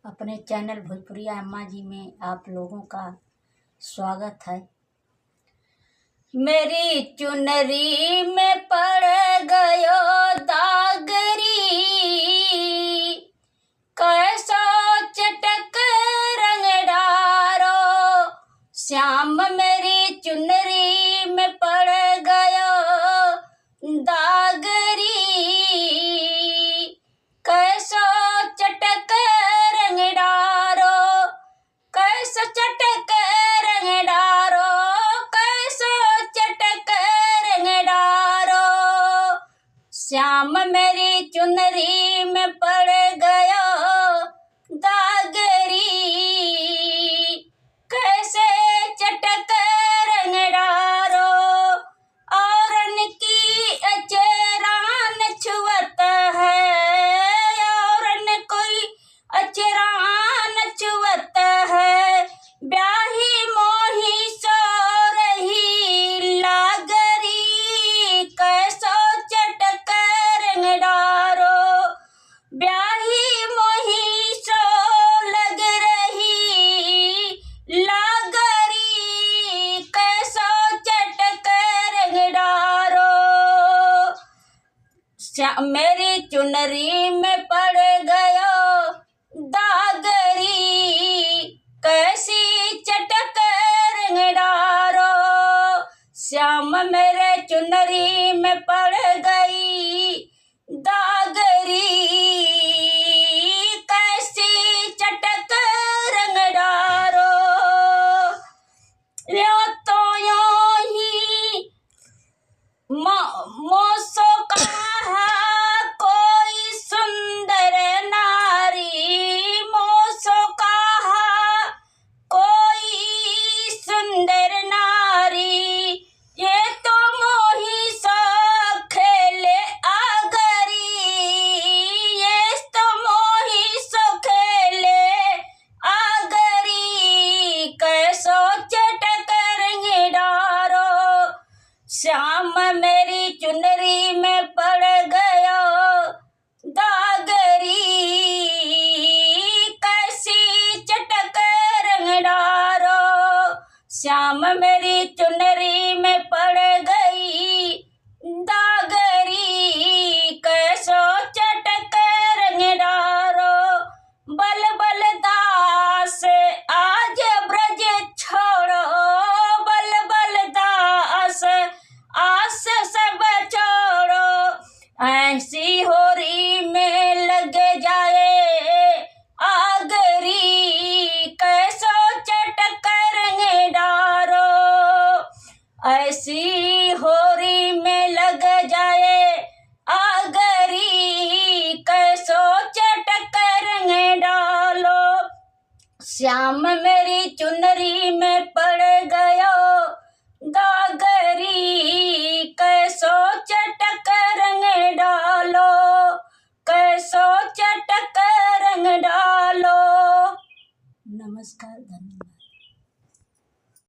अपने चैनल भोजपुरिया अम्मा जी में आप लोगों का स्वागत है। मेरी चुनरी में पड़ गयो दागरी, कैसो चटक रंग डारो श्याम। मेरी चुनरी में पड़ गयो दागरी, कैसो चटक रंग डारो, कैसो चटक रंग डारो, कैसो चटक रंग डारो श्याम। मेरी चुनरी में पड़ गयो दागरी, कैसे चटक रंग डारो। औरन की अचरान छुअत है, औरन कोई अचरान छुअत है। ब्याही मोही सो रही लागरी, कैसो चटक रंग डारो। ब्याही मोही सो लग रही लागरी, कैसो चटक रंग डारो। मेरी चुनरी में पड़ गयो दागरी, कैसी चटक रंग डारो श्याम। मेरे चुनरी में पड़ गई दागरी, कैसी चटक रंग डारो। यो तो यो ही मोसो कहा कोई सुंदर नारी, मोसो कहा कोई सुंदर नारी। ये तो मोही सो खेले आगरी, ये तो मोही सो खेले आगरी, कैसो चटक रंग डारो श्याम। मेरी चुनरी में पड़ गयो दागरी, कैसी चटक रंग डारो श्याम। मेरी चुनरी में पड़ गई दागरी, कैसो चटक रंग डारो। बल बल दास आज ब्रज छोड़ो, बल बल दास आस सब छोड़ो। ऐसी होरी में लग जाए आगरी, कैसो चटक रंग डारो। ऐसी होरी में लग जाए आगरी, कैसो चटक रंग डालो श्याम। मेरी चुनरी में पड़ गयो दागरी, कैसो चटक रंग